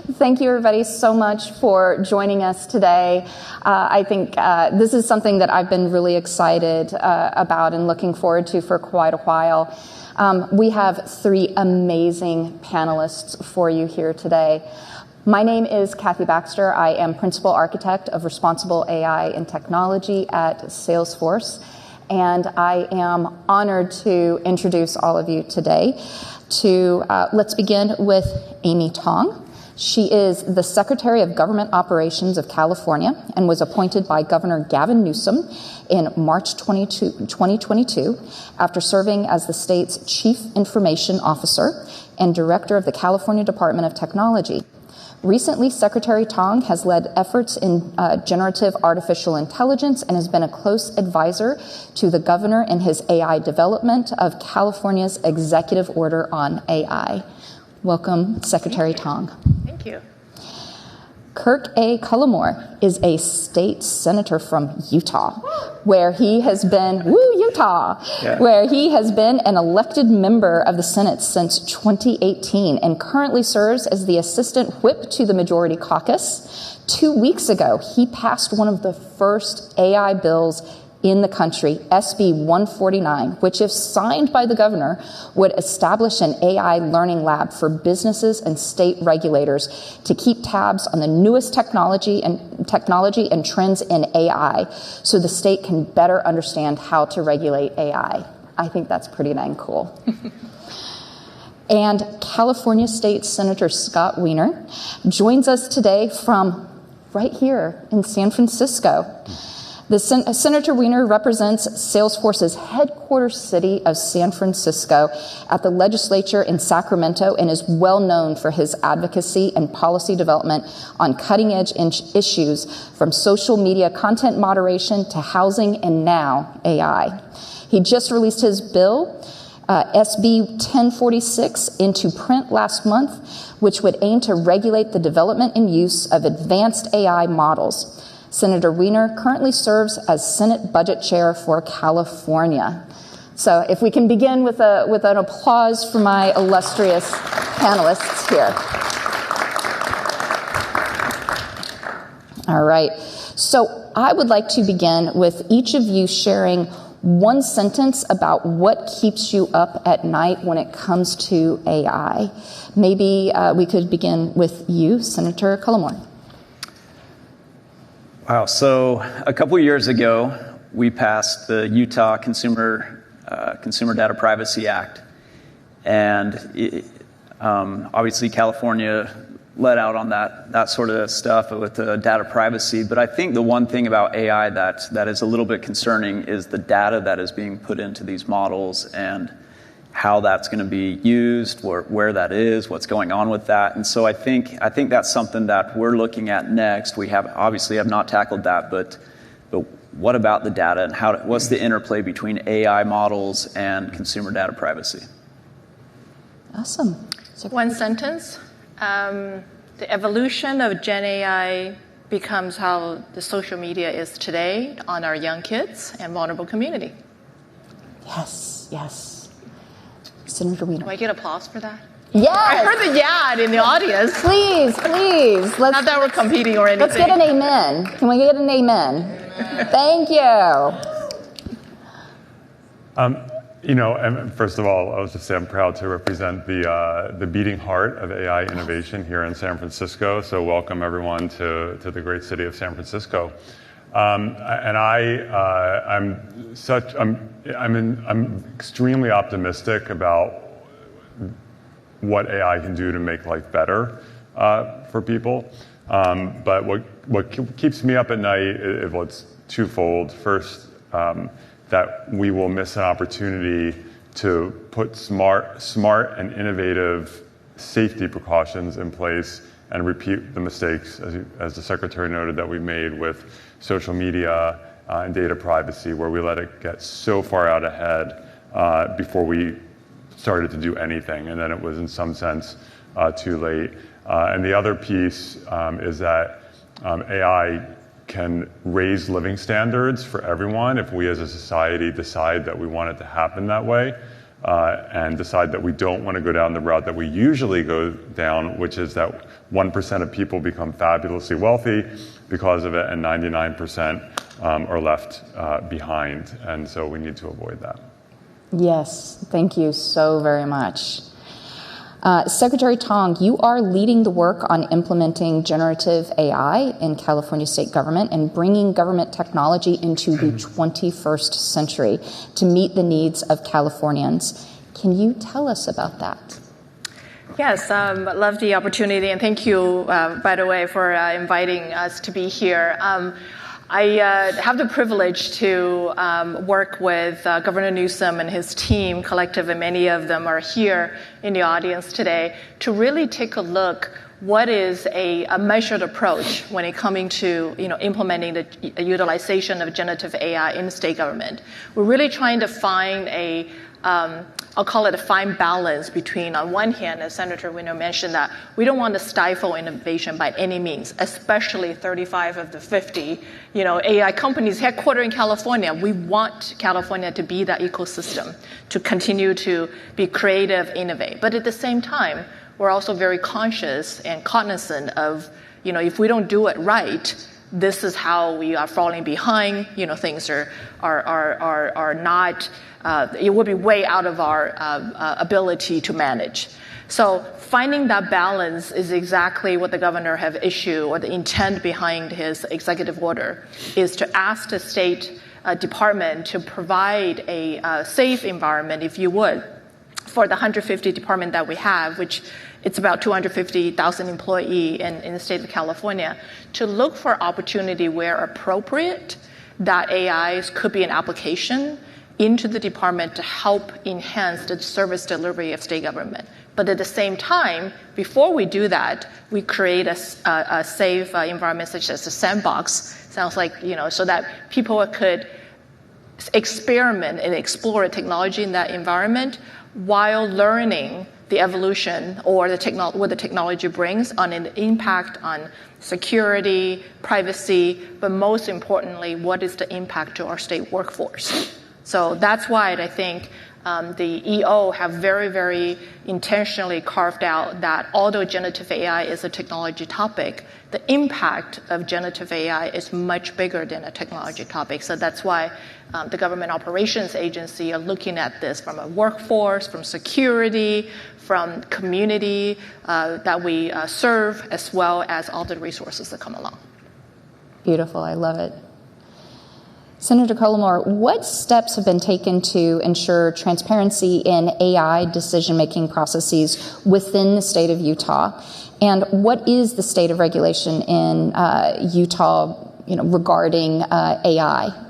Thank you, everybody, so much for joining us today. I think this is something that I've been really excited about and looking forward to for quite a while. We have three amazing panelists for you here today. My name is Kathy Baxter. I am Principal Architect of Responsible AI and Technology at Salesforce, and I am honored to introduce all of you today to, let's begin with Amy Tong. She is the Secretary of Government Operations of California and was appointed by Governor Gavin Newsom in March 2022 after serving as the state's Chief Information Officer and Director of the California Department of Technology. Recently, Secretary Tong has led efforts in generative artificial intelligence and has been a close advisor to the governor in his AI development of California's executive order on AI. Welcome, Secretary Tong. Thank you. Kirk A. Cullimore is a state senator from Utah, where he has been, where he has been an elected member of the Senate since 2018 and currently serves as the assistant whip to the Majority Caucus. 2 weeks ago, he passed one of the first AI bills in the country, SB 149, which, if signed by the governor, would establish an AI learning lab for businesses and state regulators to keep tabs on the newest technology and trends in AI so the state can better understand how to regulate AI. I think that's pretty dang cool. And California State Senator Scott Wiener joins us today from right here in San Francisco. Senator Wiener represents Salesforce's headquarters city of San Francisco at the legislature in Sacramento and is well known for his advocacy and policy development on cutting-edge issues from social media content moderation to housing and now AI. He just released his bill, SB 1046, into print last month, which would aim to regulate the development and use of advanced AI models. Senator Wiener currently serves as Senate Budget Chair for California. So if we can begin with an applause for my illustrious panelists here. All right. So I would like to begin with each of you sharing one sentence about what keeps you up at night when it comes to AI. Maybe we could begin with you, Senator Cullimore. Wow, so a couple years ago, we passed the Utah Consumer Data Privacy Act. And obviously California let out on that sort of stuff with the data privacy. But I think the one thing about AI that is a little bit concerning is the data that is being put into these models and how that's going to be used, where that is, what's going on with that. And so I think that's something that we're looking at next. We obviously have not tackled that, but what about the data and what's the interplay between AI models and consumer data privacy? Awesome. One sentence. The evolution of Gen AI becomes how the social media is today on our young kids and vulnerable community. Yes, yes. Senator Wiener. Do I get applause for that? Yes. I heard the yeah in the audience. Please. Not that we're competing or anything. Let's get an amen. Can we get an amen? Thank you. And first of all, I was just say I'm proud to represent the beating heart of AI innovation here in San Francisco. So welcome everyone to the great city of San Francisco. I'm extremely optimistic about what AI can do to make life better for people. But what keeps me up at night it's twofold. First, that we will miss an opportunity to put smart and innovative safety precautions in place and repeat the mistakes, as the Secretary noted, that we made with social media and data privacy, where we let it get so far out ahead before we started to do anything, and then it was in some sense too late. And the other piece is that AI can raise living standards for everyone if we as a society decide that we want it to happen that way. and decide that we don't want to go down the route that we usually go down, which is that 1% of people become fabulously wealthy because of it, and 99% are left behind. And so we need to avoid that. Yes, thank you so very much. Secretary Tong, you are leading the work on implementing generative AI in California state government and bringing government technology into the 21st century to meet the needs of Californians. Can you tell us about that? Yes, I love the opportunity, and thank you, by the way, for inviting us to be here. I have the privilege to work with Governor Newsom and his team, collective, and many of them are here in the audience today, to really take a look what is a measured approach when it coming to implementing the utilization of generative AI in state government. We're really trying to find a I'll call it a fine balance between, on one hand, as Senator Winter mentioned, that we don't want to stifle innovation by any means, especially 35 of the 50 AI companies headquartered in California. We want California to be that ecosystem, to continue to be creative, innovate. But at the same time, we're also very conscious and cognizant of, if we don't do it right, this is how we are falling behind. Things are not. It would be way out of our ability to manage. So finding that balance is exactly what the governor have issued, or the intent behind his executive order, is to ask the state department to provide a safe environment, if you would, for the 150 department that we have, which it's about 250,000 employees in the state of California, to look for opportunity where appropriate that AIs could be an application into the department to help enhance the service delivery of state government. But at the same time, before we do that, we create a safe environment, such as a sandbox. Sounds like, so that people could experiment and explore technology in that environment while learning the evolution or what the technology brings on an impact on security, privacy, but most importantly, what is the impact to our state workforce? So that's why I think the EO have very, very intentionally carved out that although generative AI is a technology topic, the impact of generative AI is much bigger than a technology topic. So that's why the Government Operations Agency are looking at this from a workforce, from security, from community that we serve, as well as all the resources that come along. Beautiful, I love it. Senator Cullimore, what steps have been taken to ensure transparency in AI decision-making processes within the state of Utah? And what is the state of regulation in Utah, regarding AI?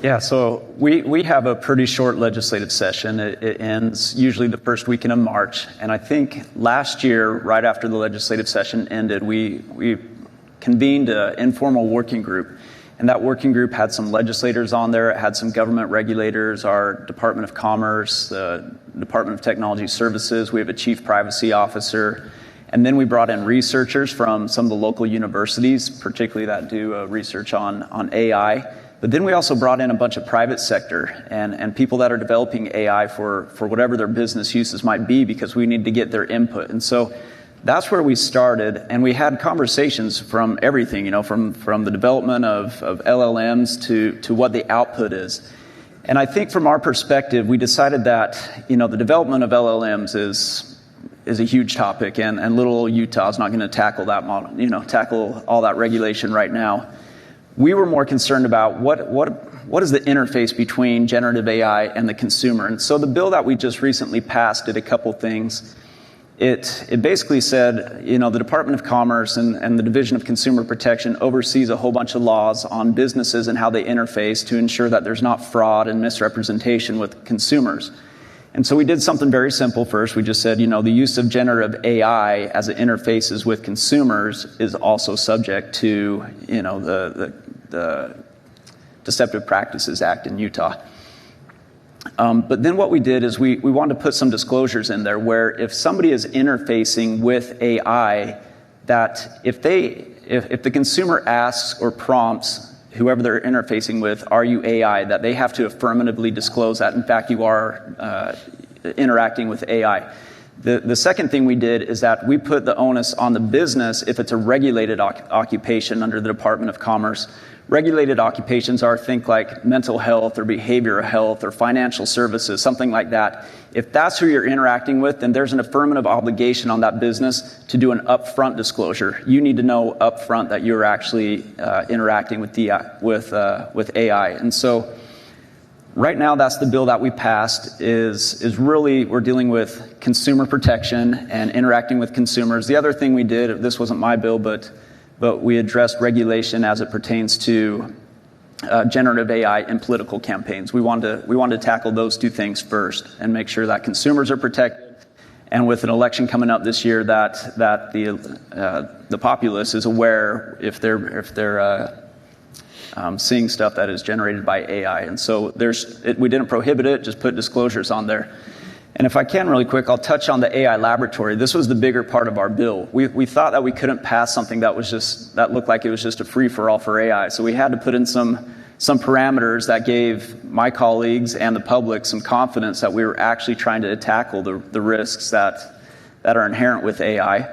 Yeah, so we have a pretty short legislative session. It ends usually the first weekend of March. And I think last year, right after the legislative session ended, we convened an informal working group. And that working group had some legislators on there. It had some government regulators, our Department of Commerce, the Department of Technology Services. We have a chief privacy officer. And then we brought in researchers from some of the local universities, particularly that do research on AI. But then we also brought in a bunch of private sector and people that are developing AI for whatever their business uses might be, because we need to get their input. And so that's where we started, and we had conversations from everything, from the development of LLMs to what the output is. And I think from our perspective, we decided that, the development of LLMs is a huge topic, and little Utah is not going to tackle that model, tackle all that regulation right now. We were more concerned about what is the interface between generative AI and the consumer. And so the bill that we just recently passed did a couple things. It basically said, the Department of Commerce and the Division of Consumer Protection oversees a whole bunch of laws on businesses and how they interface to ensure that there's not fraud and misrepresentation with consumers. And so we did something very simple first. We just said, the use of generative AI as it interfaces with consumers is also subject to, the Deceptive Practices Act in Utah. But then what we did is we wanted to put some disclosures in there where if somebody is interfacing with AI, that if the consumer asks or prompts whoever they're interfacing with, are you AI, that they have to affirmatively disclose that, in fact, you are interacting with AI. The second thing we did is that we put the onus on the business if it's a regulated occupation under the Department of Commerce. Regulated occupations are, think like mental health or behavioral health or financial services, something like that. If that's who you're interacting with, then there's an affirmative obligation on that business to do an upfront disclosure. You need to know upfront that you're actually interacting with AI. And so right now, that's the bill that we passed, is really, we're dealing with consumer protection and interacting with consumers. The other thing we did, this wasn't my bill, but we addressed regulation as it pertains to generative AI in political campaigns. We wanted to tackle those two things first and make sure that consumers are protected, and with an election coming up this year, that the populace is aware if they're seeing stuff that is generated by AI. And so we didn't prohibit it, just put disclosures on there. And if I can really quick, I'll touch on the AI laboratory. This was the bigger part of our bill. We thought that we couldn't pass something that looked like it was just a free-for-all for AI. So we had to put in some parameters that gave my colleagues and the public some confidence that we were actually trying to tackle the risks that are inherent with AI.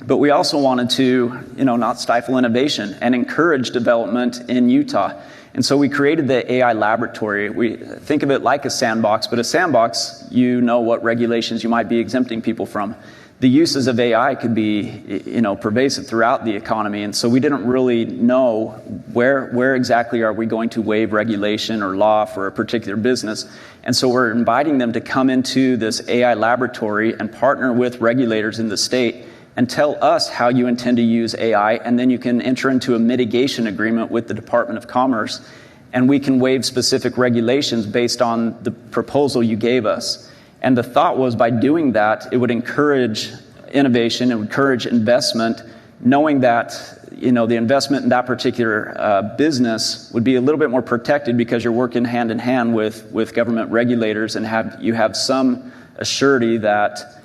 But we also wanted to, not stifle innovation and encourage development in Utah. And so we created the AI laboratory. We think of it like a sandbox, but a sandbox, what regulations you might be exempting people from. The uses of AI could be, pervasive throughout the economy. And so we didn't really know where exactly are we going to waive regulation or law for a particular business. And so we're inviting them to come into this AI laboratory and partner with regulators in the state and tell us how you intend to use AI, and then you can enter into a mitigation agreement with the Department of Commerce, and we can waive specific regulations based on the proposal you gave us. And the thought was, by doing that, it would encourage innovation, it would encourage investment, knowing that the investment in that particular business would be a little bit more protected because you're working hand in hand with government regulators, and you have some assurity that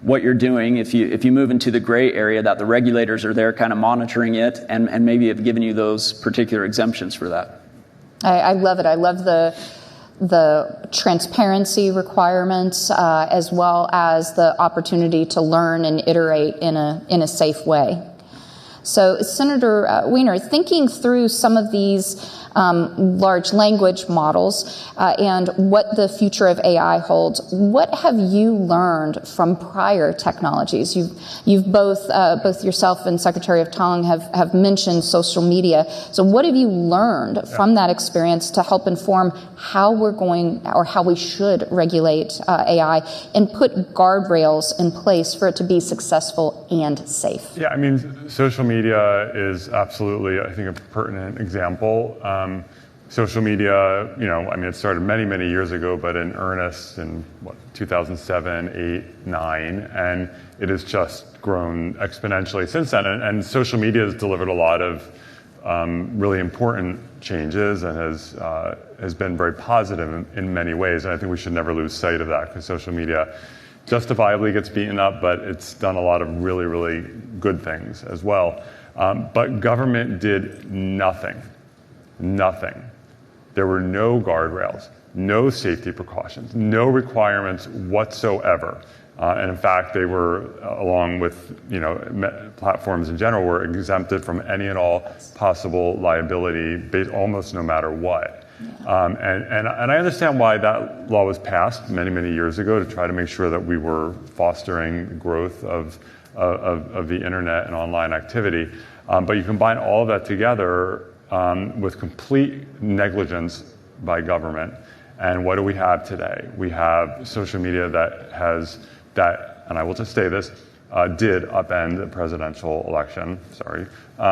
what you're doing, if you move into the gray area, that the regulators are there kind of monitoring it and maybe have given you those particular exemptions for that. I love it. I love the transparency requirements as well as the opportunity to learn and iterate in a safe way. So, Senator Wiener, thinking through some of these large language models and what the future of AI holds, what have you learned from prior technologies? You've both yourself and Secretary of Tong have mentioned social media. So what have you learned from that experience to help inform how we're going, or how we should regulate AI and put guardrails in place for it to be successful and safe? Yeah, I mean, social media is absolutely, I think, a pertinent example. Social media, it started many, many years ago, but in earnest in 2007, 8, 9, and it has just grown exponentially since then. And social media has delivered a lot of really important changes and has been very positive in many ways. And I think we should never lose sight of that, because social media justifiably gets beaten up, but it's done a lot of really, really good things as well. But government did nothing. There were no guardrails, no safety precautions, no requirements whatsoever. And in fact, they were, along with platforms in general, were exempted from any and all possible liability, based almost no matter what. And I understand why that law was passed many, many years ago, to try to make sure that we were fostering the growth of the internet and online activity. But you combine all of that together with complete negligence by government, and what do we have today? We have social media that, and I will just say this, did upend the presidential election. Sorry. We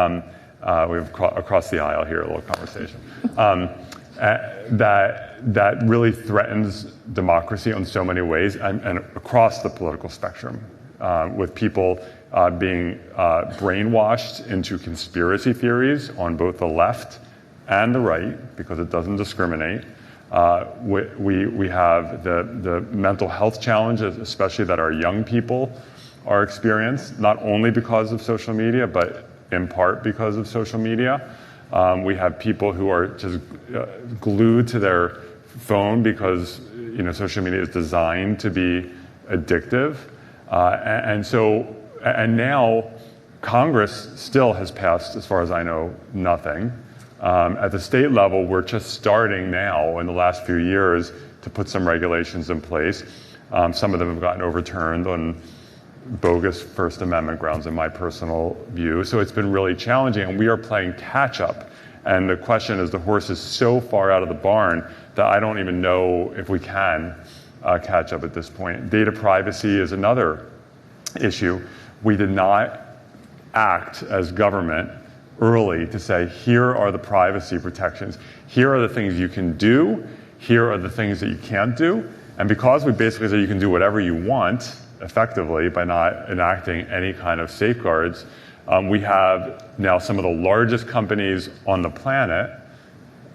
have across the aisle here a little conversation. That really threatens democracy in so many ways, and across the political spectrum, with people being brainwashed into conspiracy theories on both the left and the right, because it doesn't discriminate. We have the mental health challenges, especially that our young people are experiencing, not only because of social media, but in part because of social media. We have people who are just glued to their phone because social media is designed to be addictive. And now Congress still has passed, as far as I know, nothing. At the state level, we're just starting now in the last few years to put some regulations in place. Some of them have gotten overturned on bogus First Amendment grounds, in my personal view. So it's been really challenging, and we are playing catch up. And the question is, the horse is so far out of the barn that I don't even know if we can catch up at this point. Data privacy is another issue. We did not act as government early to say, here are the privacy protections. Here are the things you can do. Here are the things that you can't do. And because we basically say you can do whatever you want effectively by not enacting any kind of safeguards, we have now some of the largest companies on the planet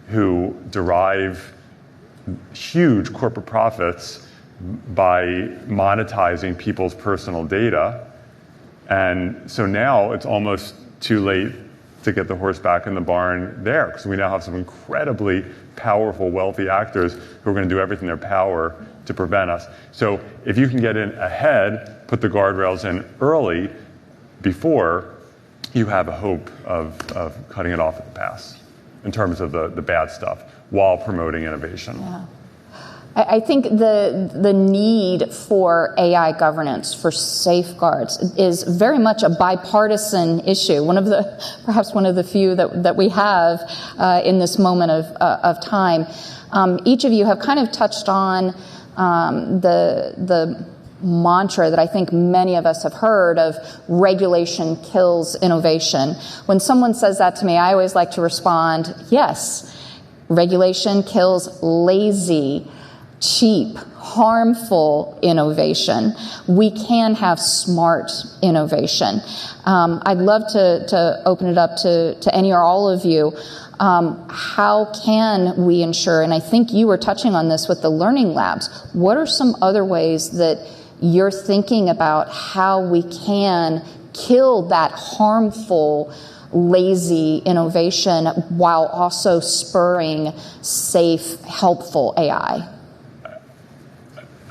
who derive huge corporate profits by monetizing people's personal data. And so now it's almost too late to get the horse back in the barn there, because we now have some incredibly powerful, wealthy actors who are going to do everything in their power to prevent us. So if you can get in ahead, put the guardrails in early, before, you have a hope of cutting it off at the pass in terms of the bad stuff while promoting innovation. Yeah. I think the need for AI governance, for safeguards, is very much a bipartisan issue. Perhaps one of the few that we have in this moment of time. Each of you have kind of touched on the mantra that I think many of us have heard of regulation kills innovation. When someone says that to me, I always like to respond, yes, regulation kills lazy, cheap, harmful innovation. We can have smart innovation. I'd love to open it up to any or all of you. How can we ensure, and I think you were touching on this with the learning labs, what are some other ways that you're thinking about how we can kill that harmful, lazy innovation while also spurring safe, helpful AI?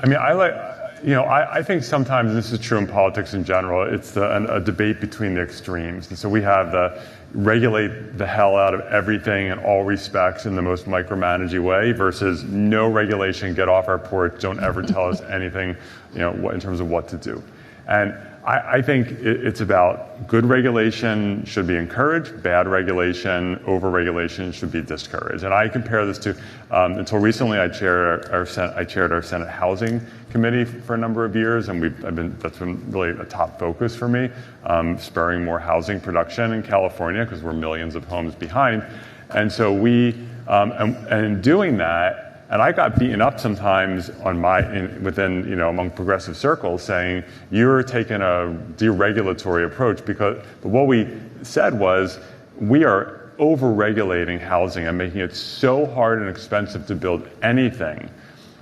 I mean, I think sometimes this is true in politics in general. It's a debate between the extremes. And so we have the regulate the hell out of everything in all respects in the most micromanagey way versus no regulation, get off our porch, don't ever tell us anything, in terms of what to do. And I think it's about good regulation should be encouraged, bad regulation, over-regulation should be discouraged. And I compare this to, until recently I chaired our Senate Housing Committee for a number of years, and that's been really a top focus for me, spurring more housing production in California because we're millions of homes behind. And so and in doing that, and I got beaten up sometimes among progressive circles saying, you're taking a deregulatory approach but what we said was, we are over-regulating housing and making it so hard and expensive to build anything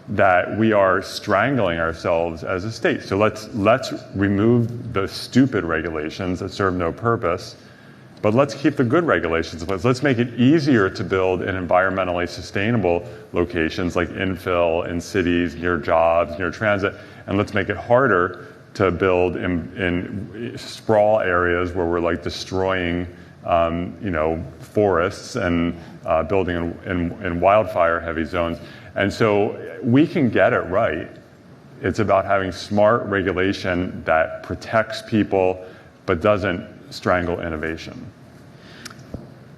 that we are strangling ourselves as a state. So let's remove the stupid regulations that serve no purpose, but let's keep the good regulations in place. Let's make it easier to build in environmentally sustainable locations like infill in cities, near jobs, near transit, and let's make it harder to build in sprawl areas where we're destroying forests and building in wildfire-heavy zones. And so we can get it right. It's about having smart regulation that protects people but doesn't strangle innovation.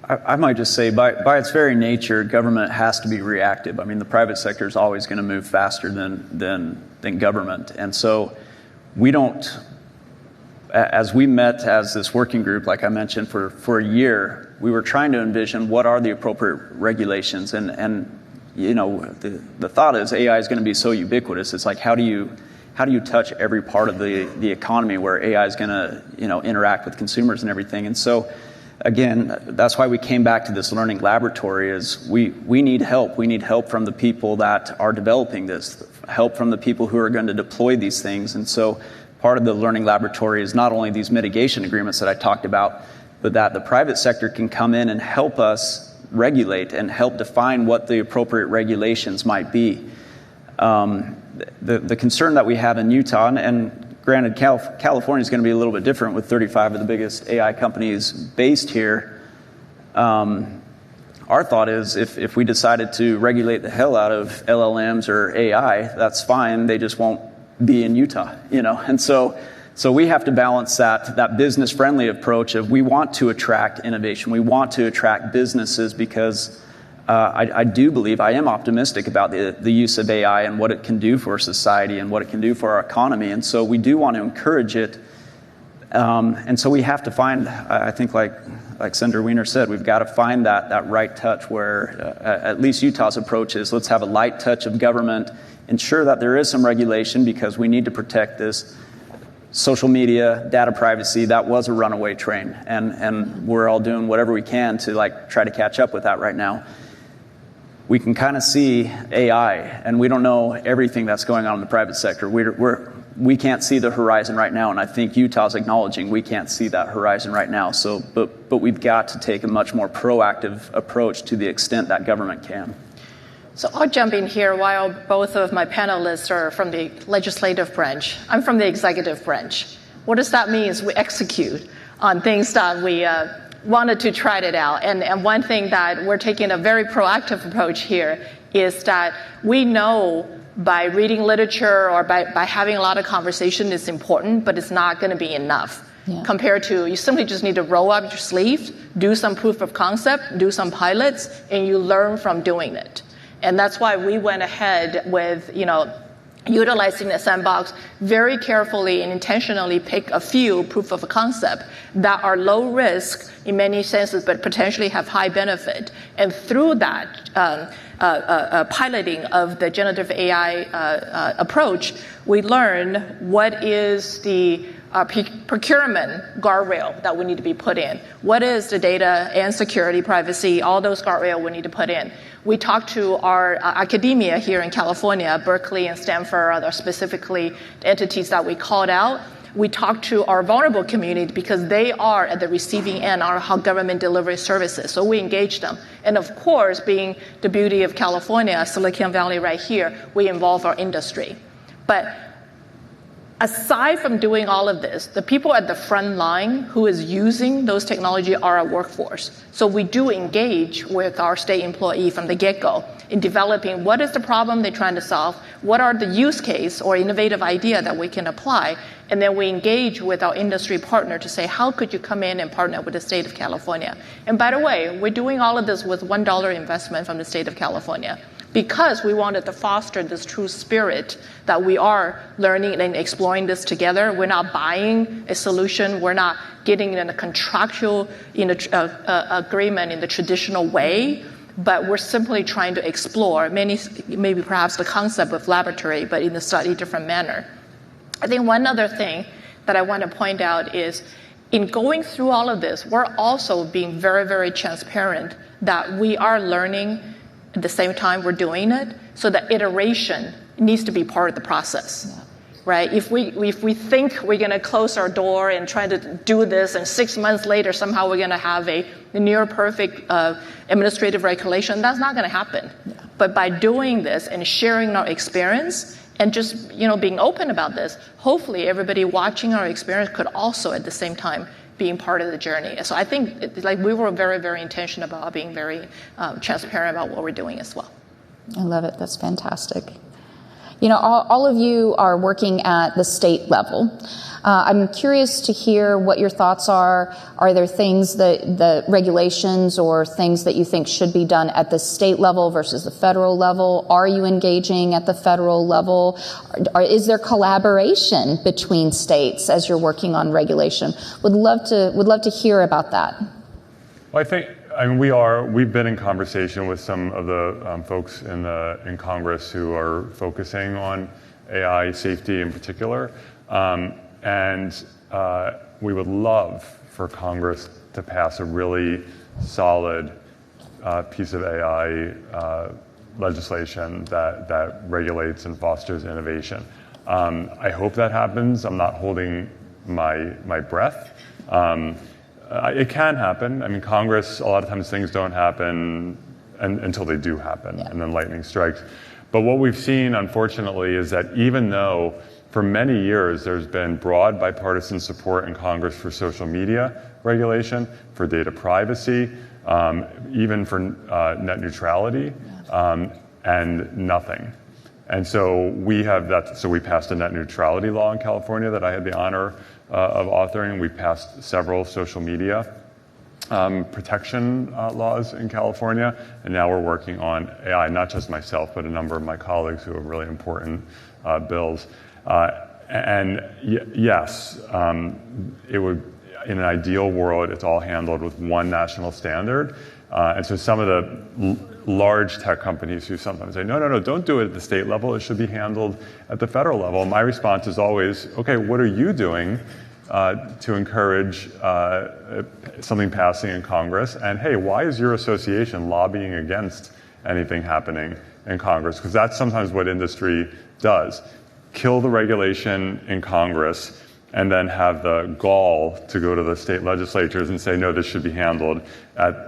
I might just say, by its very nature, government has to be reactive. I mean, the private sector is always going to move faster than government. And so we don't, as we met as this working group, like I mentioned, for a year, we were trying to envision what are the appropriate regulations. And the thought is AI is going to be so ubiquitous. It's like, how do you touch every part of the economy where AI is going to interact with consumers and everything? And so, again, that's why we came back to this learning laboratory. Is we need help. We need help from the people that are developing this, help from the people who are going to deploy these things. And so, part of the learning laboratory is not only these mitigation agreements that I talked about, but that the private sector can come in and help us regulate and help define what the appropriate regulations might be. The concern that we have in Utah, and granted, California is going to be a little bit different with 35 of the biggest AI companies based here. Our thought is if we decided to regulate the hell out of LLMs or AI, that's fine. They just won't be in Utah, And so we have to balance that business-friendly approach of we want to attract innovation. We want to attract businesses because I do believe, I am optimistic about the use of AI and what it can do for society and what it can do for our economy. And so we do want to encourage it. And so we have to find, I think like Senator Wiener said, we've got to find that right touch where at least Utah's approach is let's have a light touch of government, ensure that there is some regulation because we need to protect this. Social media, data privacy, that was a runaway train. And we're all doing whatever we can to try to catch up with that right now. We can kind of see AI, and we don't know everything that's going on in the private sector. We can't see the horizon right now, and I think Utah's acknowledging we can't see that horizon right now. So, but we've got to take a much more proactive approach to the extent that government can. So I'll jump in here while both of my panelists are from the legislative branch. I'm from the executive branch. What does that mean is we execute on things that we wanted to try it out. And one thing that we're taking a very proactive approach here is that we know by reading literature or by having a lot of conversation is important, but it's not going to be enough. Yeah. Compared to you simply just need to roll up your sleeves, do some proof of concept, do some pilots, and you learn from doing it. And that's why we went ahead with, utilizing the sandbox very carefully and intentionally pick a few proof of concept that are low risk in many senses, but potentially have high benefit. And through that piloting of the generative AI approach, we learn what is the procurement guardrail that we need to be put in. What is the data and security, privacy, all those guardrails we need to put in. We talked to our academia here in California, Berkeley and Stanford are specifically the entities that we called out. We talked to our vulnerable community because they are at the receiving end of how government delivers services. So we engage them. And of course, being the beauty of California, Silicon Valley right here, we involve our industry. But aside from doing all of this, the people at the front line who is using those technology are our workforce. So we do engage with our state employee from the get-go in developing what is the problem they're trying to solve, what are the use case or innovative idea that we can apply, and then we engage with our industry partner to say, how could you come in and partner with the state of California? And by the way, we're doing all of this with $1 investment from the state of California, because we wanted to foster this true spirit that we are learning and exploring this together. We're not buying a solution. We're not getting in a contractual agreement in the traditional way, but we're simply trying to explore maybe perhaps the concept of laboratory, but in a slightly different manner. I think one other thing that I want to point out is in going through all of this, we're also being very, very transparent that we are learning at the same time we're doing it, so that iteration needs to be part of the process, right? If we think we're going to close our door and try to do this, and 6 months later somehow we're going to have a near perfect administrative regulation, that's not going to happen. Yeah. But by doing this and sharing our experience and just being open about this, hopefully everybody watching our experience could also at the same time being part of the journey. So I think we were very, very intentional about being very transparent about what we're doing as well. I love it. That's fantastic. All of you are working at the state level. I'm curious to hear what your thoughts are. Are there things the regulations or things that you think should be done at the state level versus the federal level? Are you engaging at the federal level? Is there collaboration between states as you're working on regulation? Would love to hear about that. Well, we've been in conversation with some of the folks in Congress who are focusing on AI safety in particular. And we would love for Congress to pass a really solid piece of AI legislation that regulates and fosters innovation. I hope that happens. I'm not holding my breath. It can happen. I mean, Congress, a lot of times things don't happen until they do happen, and then lightning strikes. But what we've seen, unfortunately, is that even though for many years there's been broad bipartisan support in Congress for social media regulation, for data privacy, even for net neutrality, and nothing. And so we have that. So we passed a net neutrality law in California that I had the honor of authoring. We passed several social media protection laws in California, and now we're working on AI. Not just myself, but a number of my colleagues who have really important bills. Yes, it would. In an ideal world, it's all handled with one national standard. And so some of the large tech companies who sometimes say, no, don't do it at the state level. It should be handled at the federal level. My response is always, okay, what are you doing to encourage something passing in Congress? And hey, why is your association lobbying against anything happening in Congress? Because that's sometimes what industry does. Kill the regulation in Congress and then have the gall to go to the state legislatures and say, no, this should be handled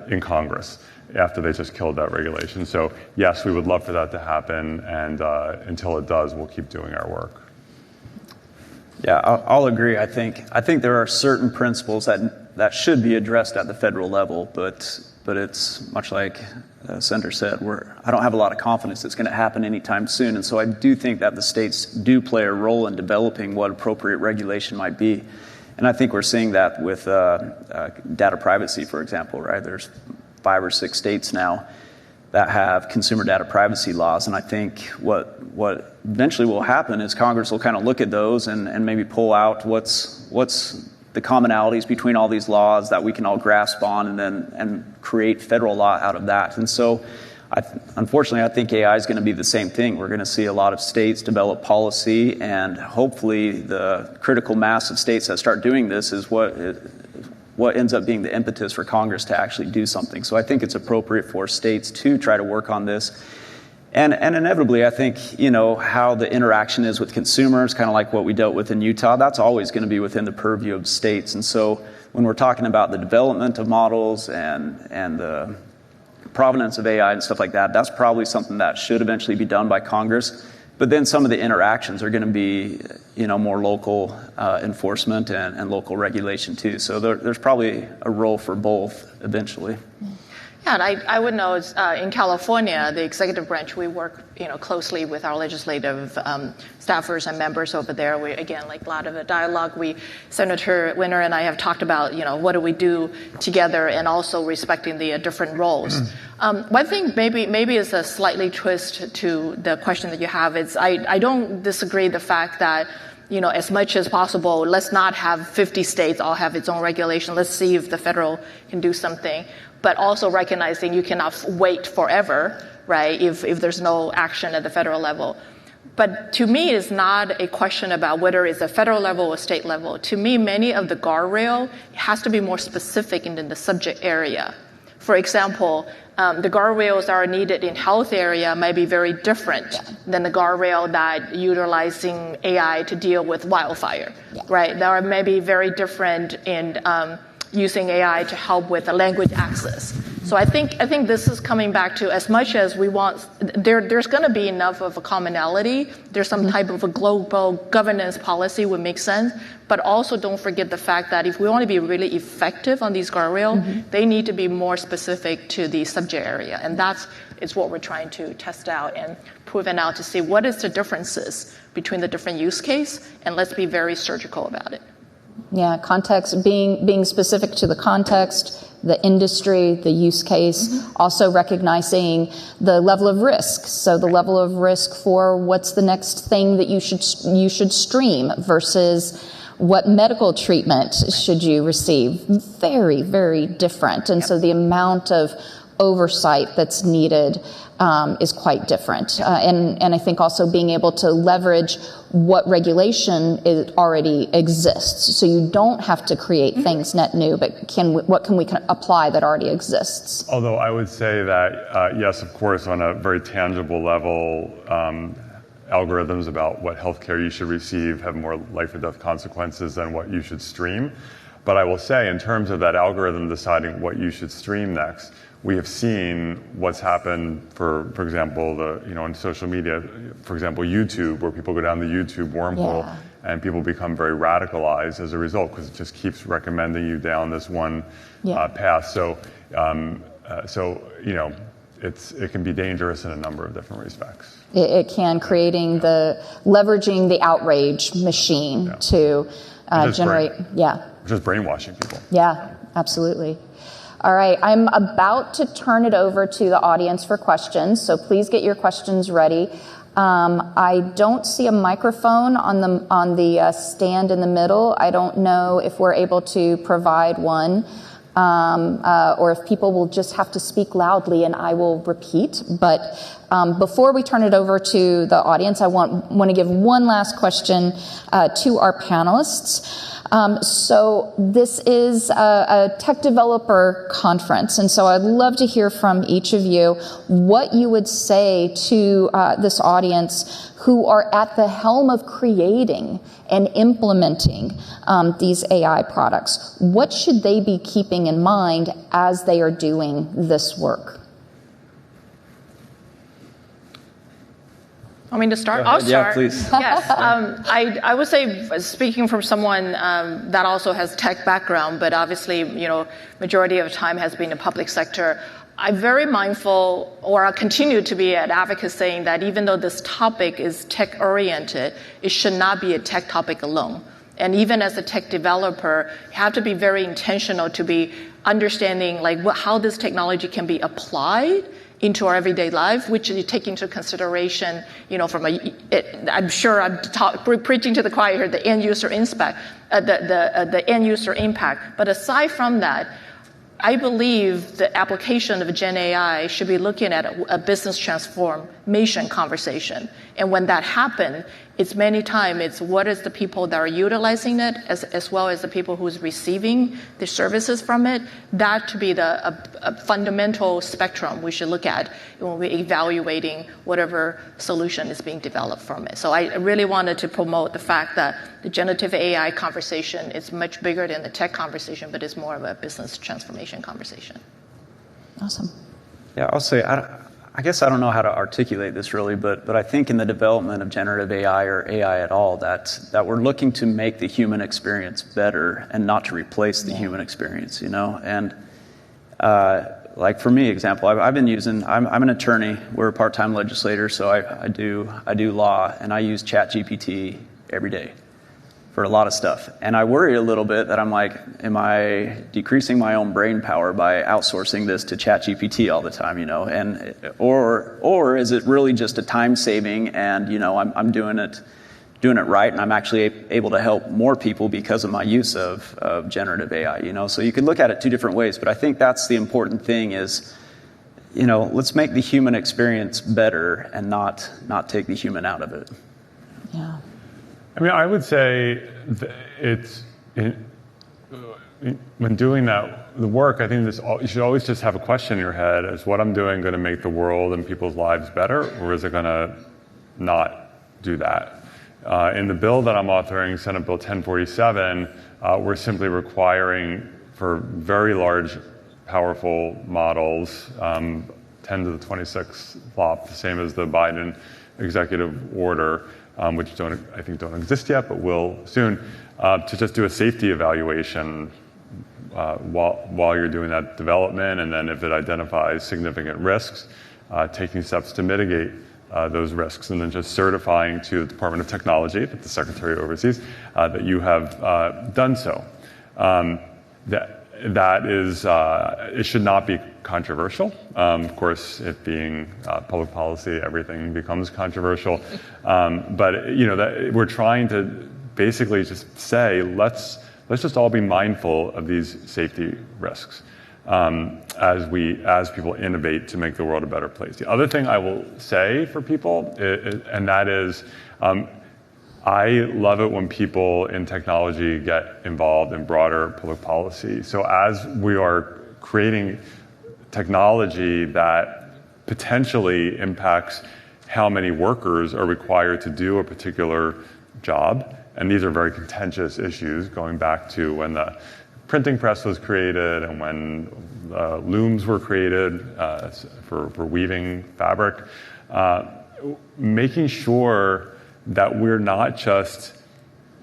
in Congress after they just killed that regulation. So yes, we would love for that to happen, and until it does, we'll keep doing our work. Yeah, I'll agree. I think there are certain principles that should be addressed at the federal level, but it's much like Senator said, I don't have a lot of confidence it's going to happen anytime soon. And so I do think that the states do play a role in developing what appropriate regulation might be. And I think we're seeing that with data privacy, for example, right? There's 5 or 6 states now that have consumer data privacy laws. And I think what eventually will happen is Congress will kind of look at those and maybe pull out what's the commonalities between all these laws that we can all grasp on, and create federal law out of that. And so, unfortunately, I think AI is going to be the same thing. We're going to see a lot of states develop policy, and hopefully the critical mass of states that start doing this is what ends up being the impetus for Congress to actually do something. So I think it's appropriate for states to try to work on this. And inevitably, I think, how the interaction is with consumers, kind of like what we dealt with in Utah, that's always going to be within the purview of states. And so when we're talking about the development of models and the provenance of AI and stuff like that, that's probably something that should eventually be done by Congress. But then some of the interactions are going to be, more local enforcement and local regulation too. So there's probably a role for both eventually. Yeah, and I would know in California, the executive branch, we work closely with our legislative staffers and members over there. We, again, like a lot of the dialogue, Senator Winter and I have talked about, what do we do together, and also respecting the different roles. One thing maybe is a slightly twist to the question that you have is I don't disagree the fact that as much as possible, let's not have 50 states all have its own regulation. Let's see if the federal can do something. But also recognizing you cannot wait forever, right, if there's no action at the federal level. But to me, it's not a question about whether it's a federal level or state level. To me, many of the guardrail has to be more specific in the subject area. For example, the guardrails that are needed in health area might be very different than the guardrail that utilizing AI to deal with wildfire, right? They are maybe very different in using AI to help with the language access. So I think this is coming back to, as much as we want, there's going to be enough of a commonality. There's some type of a global governance policy would make sense. But also don't forget the fact that if we want to be really effective on these guardrails, they need to be more specific to the subject area. And it's what we're trying to test out and proven out to see what is the differences between the different use case, and let's be very surgical about it. Yeah, context, being specific to the context, the industry, the use case, also recognizing the level of risk. So the level of risk for what's the next thing that you should stream versus what medical treatment should you receive. Very, very different. And so the amount of oversight that's needed is quite different. And I think also being able to leverage what regulation already exists. So you don't have to create things net new, but what can we apply that already exists? Although I would say that, yes, of course, on a very tangible level, algorithms about what healthcare you should receive have more life or death consequences than what you should stream. But I will say, in terms of that algorithm deciding what you should stream next, we have seen what's happened for example, in social media, for example, YouTube, where people go down the YouTube wormhole and people become very radicalized as a result because it just keeps recommending you down this one path. So, it can be dangerous in a number of different respects. It can, leveraging the outrage machine to generate, just brainwashing people. Yeah, absolutely. All right, I'm about to turn it over to the audience for questions, so please get your questions ready. I don't see a microphone on the stand in the middle. I don't know if we're able to provide one, or if people will just have to speak loudly and I will repeat. But before we turn it over to the audience, I want to give one last question to our panelists. So this is a tech developer conference, and so I'd love to hear from each of you what you would say to this audience who are at the helm of creating and implementing these AI products. What should they be keeping in mind as they are doing this work? Want me to start? I'll start. Yeah, please. Yes. I would say, speaking from someone that also has tech background, but obviously, majority of the time has been in public sector, I'm very mindful, or I continue to be an advocate saying that even though this topic is tech-oriented, it should not be a tech topic alone. And even as a tech developer, you have to be very intentional to be understanding how this technology can be applied into our everyday life, which you take into consideration, I'm sure I'm preaching to the choir here, the end user impact. But aside from that, I believe the application of Gen AI should be looking at a business transformation conversation. And when that happens, it's many times, it's what is the people that are utilizing it as well as the people who's receiving the services from it. That to be a fundamental spectrum we should look at when we're evaluating whatever solution is being developed from it. So I really wanted to promote the fact that the generative AI conversation is much bigger than the tech conversation, but it's more of a business transformation conversation. Awesome. Yeah, I'll say, I guess I don't know how to articulate this really, but I think in the development of generative AI or AI at all, that we're looking to make the human experience better and not to replace the human experience, And like for me, example, I've been using, I'm an attorney, we're a part-time legislator, so I do law, and I use ChatGPT every day for a lot of stuff. And I worry a little bit that I'm like, am I decreasing my own brain power by outsourcing this to ChatGPT all the time, And or is it really just a time saving and I'm doing it right, and I'm actually able to help more people because of my use of generative AI, So you could look at it two different ways, but I think that's the important thing is, let's make the human experience better and not take the human out of it. Yeah. I would say when doing the work, I think you should always just have a question in your head: is what I'm doing going to make the world and people's lives better, or is it going to not do that? In the bill that I'm authoring, Senate Bill 1047, we're simply requiring for very large, powerful models, 10 to the 26th flop, the same as the Biden executive order, which I think don't exist yet, but will soon, to just do a safety evaluation while you're doing that development, and then if it identifies significant risks, taking steps to mitigate those risks, and then just certifying to the Department of Technology that the Secretary oversees that you have done so. That is, it should not be controversial. Of course, it being public policy, everything becomes controversial. But that we're trying to basically just say, let's just all be mindful of these safety risks as people innovate to make the world a better place. The other thing I will say for people, and that is, I love it when people in technology get involved in broader public policy. So as we are creating technology that potentially impacts how many workers are required to do a particular job, and these are very contentious issues going back to when the printing press was created and when looms were created for weaving fabric, making sure that we're not just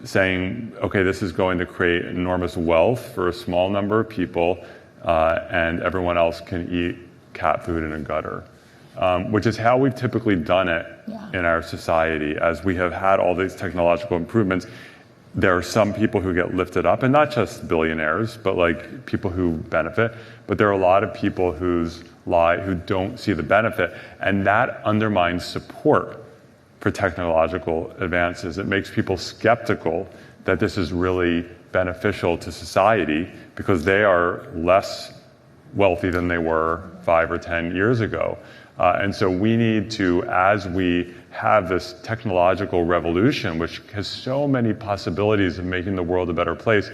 saying, okay, this is going to create enormous wealth for a small number of people, and everyone else can eat cat food in a gutter, which is how we've typically done it in our society. As we have had all these technological improvements, there are some people who get lifted up, and not just billionaires, but like people who benefit. But there are a lot of people who don't see the benefit, and that undermines support for technological advances. It makes people skeptical that this is really beneficial to society because they are less wealthy than they were 5 or 10 years ago. And so we need to, as we have this technological revolution, which has so many possibilities of making the world a better place,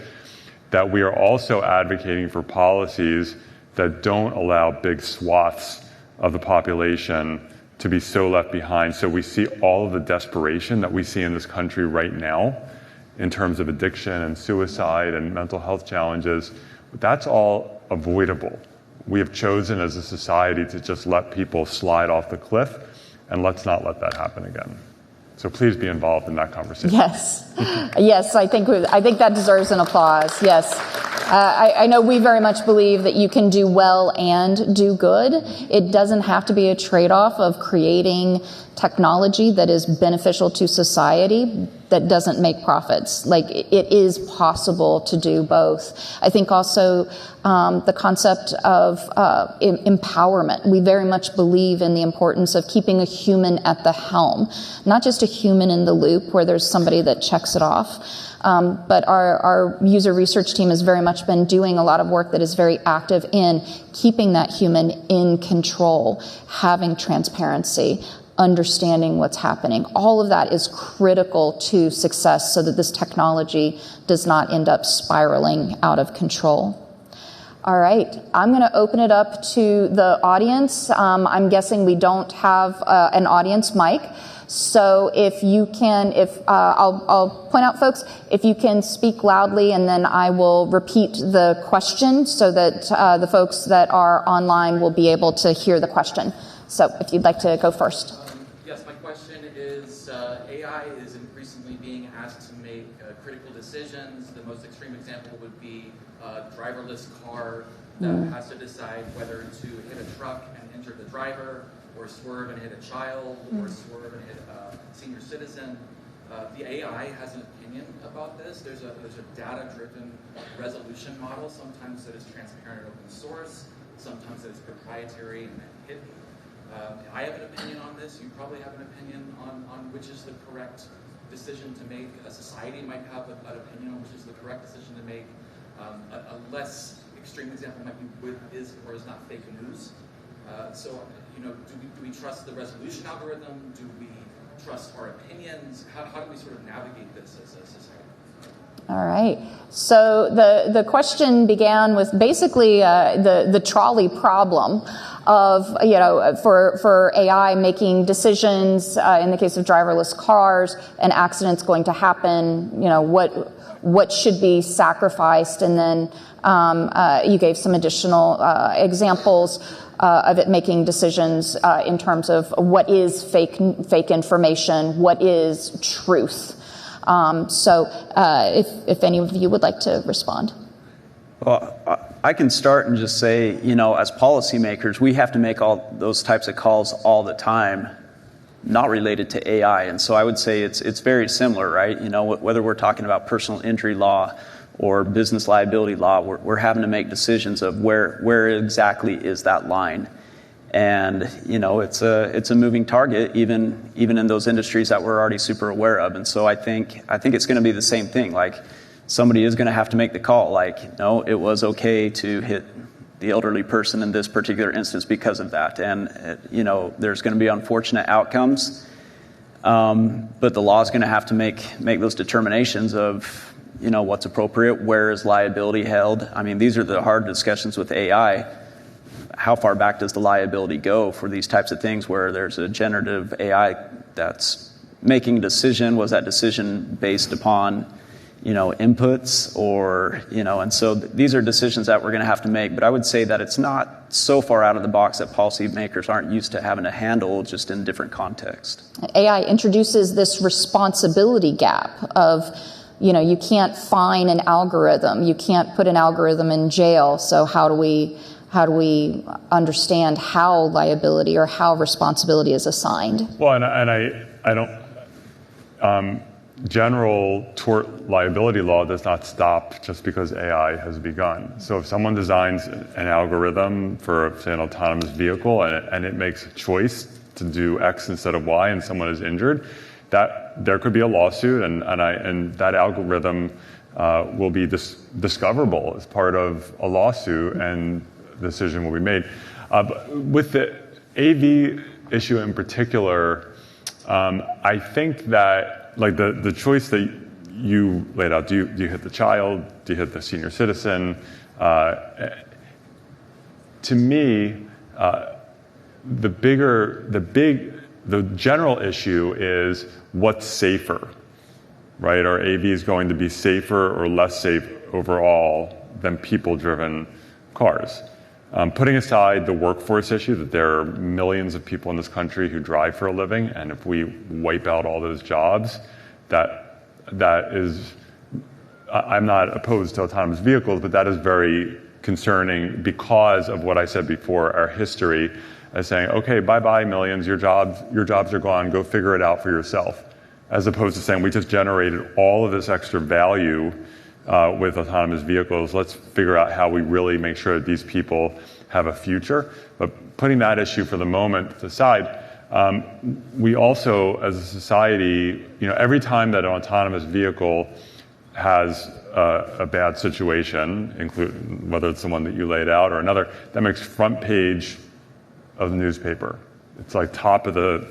that we are also advocating for policies that don't allow big swaths of the population to be so left behind. So we see all of the desperation that we see in this country right now in terms of addiction and suicide and mental health challenges. That's all avoidable. We have chosen as a society to just let people slide off the cliff, and let's not let that happen again. So please be involved in that conversation. Yes, yes, I think that deserves an applause. Yes, I know we very much believe that you can do well and do good. It doesn't have to be a trade-off of creating technology that is beneficial to society that doesn't make profits. Like, it is possible to do both. I think also the concept of empowerment. We very much believe in the importance of keeping a human at the helm, not just a human in the loop where there's somebody that checks it off. But our user research team has very much been doing a lot of work that is very active in keeping that human in control, having transparency, understanding what's happening. All of that is critical to success so that this technology does not end up spiraling out of control. All right, I'm going to open it up to the audience. I'm guessing we don't have an audience mic. So if you can, I'll point out, folks, if you can speak loudly, and then I will repeat the question so that the folks that are online will be able to hear the question. So if you'd like to go first. Yes, my question is, AI is increasingly being asked to make critical decisions. The most extreme example would be a driverless car that has to decide whether to hit a truck and injure the driver, or swerve and hit a child, or swerve and hit a senior citizen. The AI has an opinion about this. There's a data-driven resolution model, sometimes that is transparent and open source, sometimes that is proprietary and hidden. I have an opinion on this. You probably have an opinion on which is the correct decision to make. A society might have an opinion on which is the correct decision to make. A less extreme example might be what is or is not fake news. So, do we trust the resolution algorithm? Do we trust our opinions? How do we sort of navigate this as a society? All right. So the question began with basically the trolley problem of, for AI making decisions, in the case of driverless cars, an accident's going to happen, what should be sacrificed, and then you gave some additional examples of it making decisions in terms of what is fake information, what is truth. So if any of you would like to respond. Well, I can start and just say, as policymakers, we have to make all those types of calls all the time, not related to AI. And so I would say it's very similar, right? Whether we're talking about personal injury law or business liability law, we're having to make decisions of where exactly is that line. And it's a moving target, even in those industries that we're already super aware of. And so I think it's going to be the same thing. Like, somebody is going to have to make the call. Like, no, it was okay to hit the elderly person in this particular instance because of that. And there's going to be unfortunate outcomes, but the law is going to have to make those determinations of what's appropriate, where is liability held. I mean, these are the hard discussions with AI. How far back does the liability go for these types of things where there's a generative AI that's making a decision? Was that decision based upon, inputs or, and so these are decisions that we're going to have to make. But I would say that it's not so far out of the box that policymakers aren't used to having to handle just in different contexts. AI introduces this responsibility gap of, you can't fine an algorithm. You can't put an algorithm in jail. So how do we understand how liability or how responsibility is assigned? Well, and I don't, general tort liability law does not stop just because AI has begun. So if someone designs an algorithm for, say, an autonomous vehicle and it makes a choice to do X instead of Y and someone is injured, that there could be a lawsuit and that algorithm will be discoverable as part of a lawsuit and the decision will be made. With the AV issue in particular, I think that like the choice that you laid out, do you hit the child? Do you hit the senior citizen? To me, the general issue is what's safer, right? Are AVs going to be safer or less safe overall than people-driven cars? Putting aside the workforce issue, that there are millions of people in this country who drive for a living, and if we wipe out all those jobs, that is, I'm not opposed to autonomous vehicles, but that is very concerning because of what I said before, our history as saying, okay, bye-bye millions, your jobs are gone, go figure it out for yourself. As opposed to saying, we just generated all of this extra value with autonomous vehicles. Let's figure out how we really make sure that these people have a future. But putting that issue for the moment aside, we also, as a society, every time that an autonomous vehicle has a bad situation, including whether it's the one that you laid out or another, that makes front page of the newspaper. It's like top of the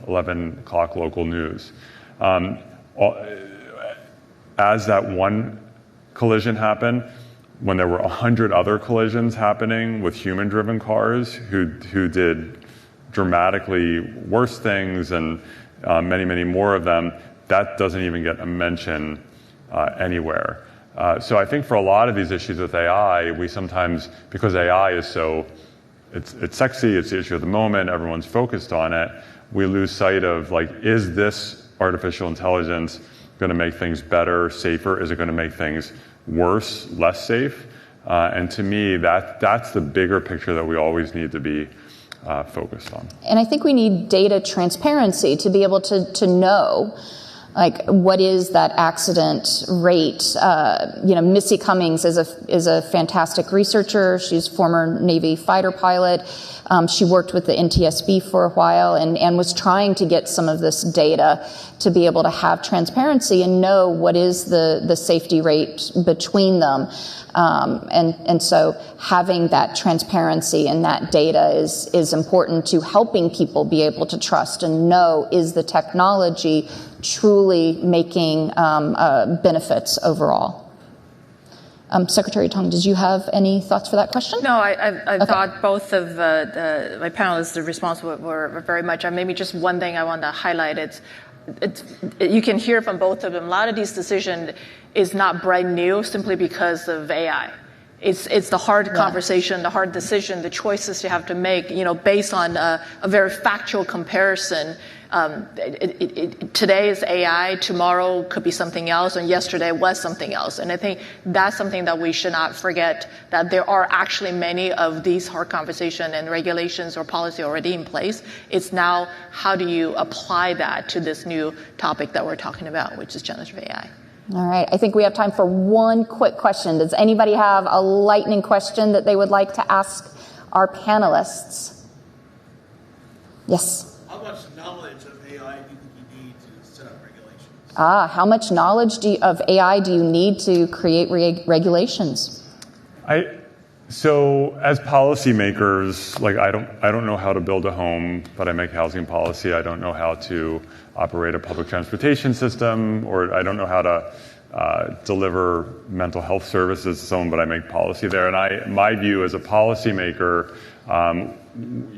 11 o'clock local news. As that one collision happened, when there were 100 other collisions happening with human-driven cars who did dramatically worse things and many, many more of them, that doesn't even get a mention anywhere. So I think for a lot of these issues with AI, we sometimes, because AI is so, it's sexy, it's the issue of the moment, everyone's focused on it, we lose sight of like, is this artificial intelligence going to make things better, safer? Is it going to make things worse, less safe? And to me, that's the bigger picture that we always need to be focused on. And I think we need data transparency to be able to know, like, what is that accident rate? Missy Cummings is a fantastic researcher. She's a former Navy fighter pilot. She worked with the NTSB for a while and was trying to get some of this data to be able to have transparency and know what is the safety rate between them. And so having that transparency and that data is important to helping people be able to trust and know, is the technology truly making benefits overall? Secretary Tong, did you have any thoughts for that question? No, I thought both of my panelists' responses were very much. Maybe just one thing I want to highlight. You can hear from both of them. A lot of these decisions is not brand new simply because of AI. It's the hard conversation, the hard decision, the choices you have to make, based on a very factual comparison. Today is AI, tomorrow could be something else, and yesterday was something else. And I think that's something that we should not forget, that there are actually many of these hard conversations and regulations or policy already in place. It's now, how do you apply that to this new topic that we're talking about, which is generative AI? All right, I think we have time for one quick question. Does anybody have a lightning question that they would like to ask our panelists? Yes? How much knowledge of AI do you think you need to set up regulations? How much knowledge of AI do you need to create regulations? So as policymakers, like I don't know how to build a home, but I make housing policy. I don't know how to operate a public transportation system, or I don't know how to deliver mental health services to someone, but I make policy there. And my view as a policymaker,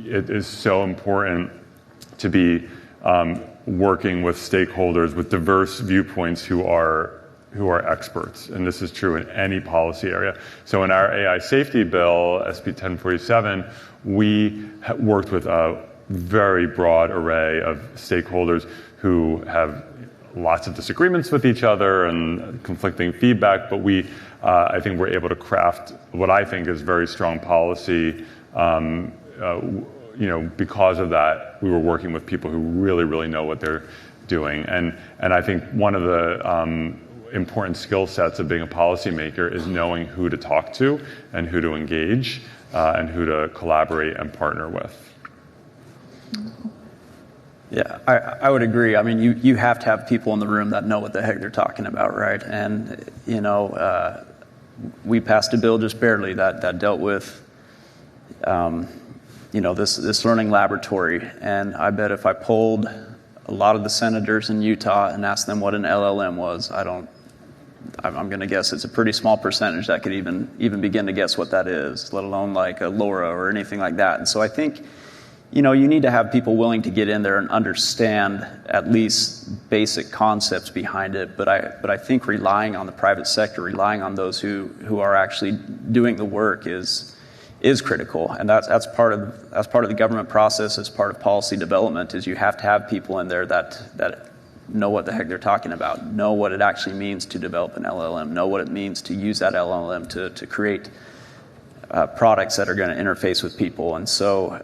it is so important to be working with stakeholders with diverse viewpoints who who are experts, and this is true in any policy area. So in our AI safety bill, SB 1047, we worked with a very broad array of stakeholders who have lots of disagreements with each other and conflicting feedback, but we, I think we're able to craft what I think is very strong policy. Because of that, we were working with people who really, really know what they're doing. And I think one of the important skill sets of being a policymaker is knowing who to talk to and who to engage and who to collaborate and partner with. Yeah, I would agree. I mean, you have to have people in the room that know what the heck they're talking about, right? And, we passed a bill just barely that dealt with, this learning laboratory. And I bet if I polled a lot of the senators in Utah and asked them what an LLM was, I'm going to guess it's a pretty small percentage that could even begin to guess what that is, let alone like a LoRa or anything like that. And so I think, you need to have people willing to get in there and understand at least basic concepts behind it. But I think relying on the private sector, relying on those who are actually doing the work is critical. And that's part of the government process, as part of policy development, is you have to have people in there that know what the heck they're talking about, know what it actually means to develop an LLM, know what it means to use that LLM to create products that are going to interface with people. And so,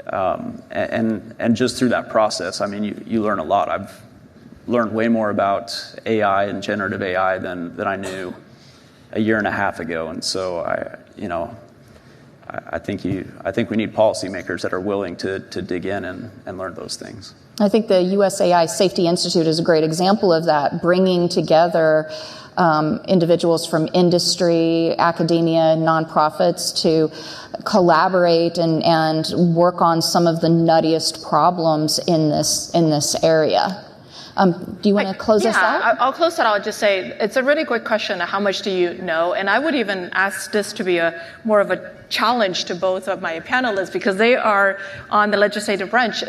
and just through that process, I mean, you learn a lot. I've learned way more about AI and generative AI than I knew a year and a half ago. And so I think we need policymakers that are willing to dig in and learn those things. I think the US AI Safety Institute is a great example of that, bringing together individuals from industry, academia, nonprofits to collaborate and work on some of the nuttiest problems in this area. Do you want to close us out? Yeah, I'll close it out. I'll just say it's a really good question. How much do you know? And I would even ask this to be more of a challenge to both of my panelists, because they are on the legislative branch.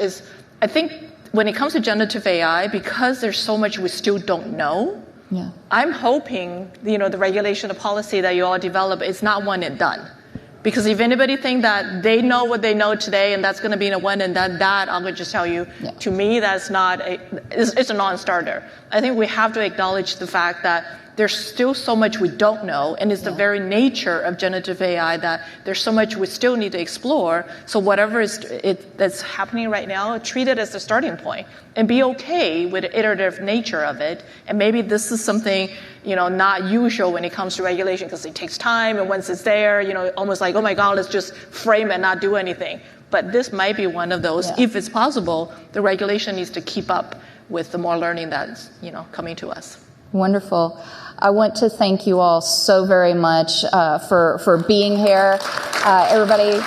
I think when it comes to generative AI, because there's so much we still don't know, yeah. I'm hoping the regulation, the policy that you all develop is not one and done. Because if anybody think that they know what they know today and that's going to be in a one and done, that I'm going to just tell you, to me, that's not it's a non-starter. I think we have to acknowledge the fact that there's still so much we don't know, and it's the very nature of generative AI that there's so much we still need to explore. So whatever that's happening right now, treat it as the starting point and be okay with the iterative nature of it. And maybe this is something, not usual when it comes to regulation, because it takes time, and once it's there, almost like, oh my God, let's just frame and not do anything. But this might be one of those. If it's possible, the regulation needs to keep up with the more learning that's, coming to us. Wonderful. I want to thank you all so very much for being here. Everybody,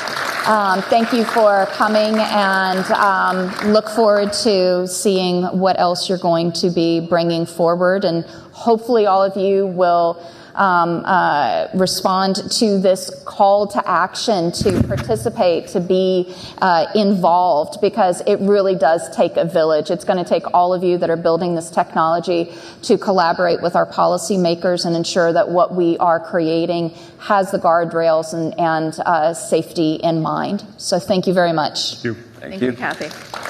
thank you for coming, and look forward to seeing what else you're going to be bringing forward. And hopefully all of you will respond to this call to action, to participate, to be involved, because it really does take a village. It's going to take all of you that are building this technology to collaborate with our policymakers and ensure that what we are creating has the guardrails and safety in mind. So thank you very much. Thank you. Thank you. Kathy.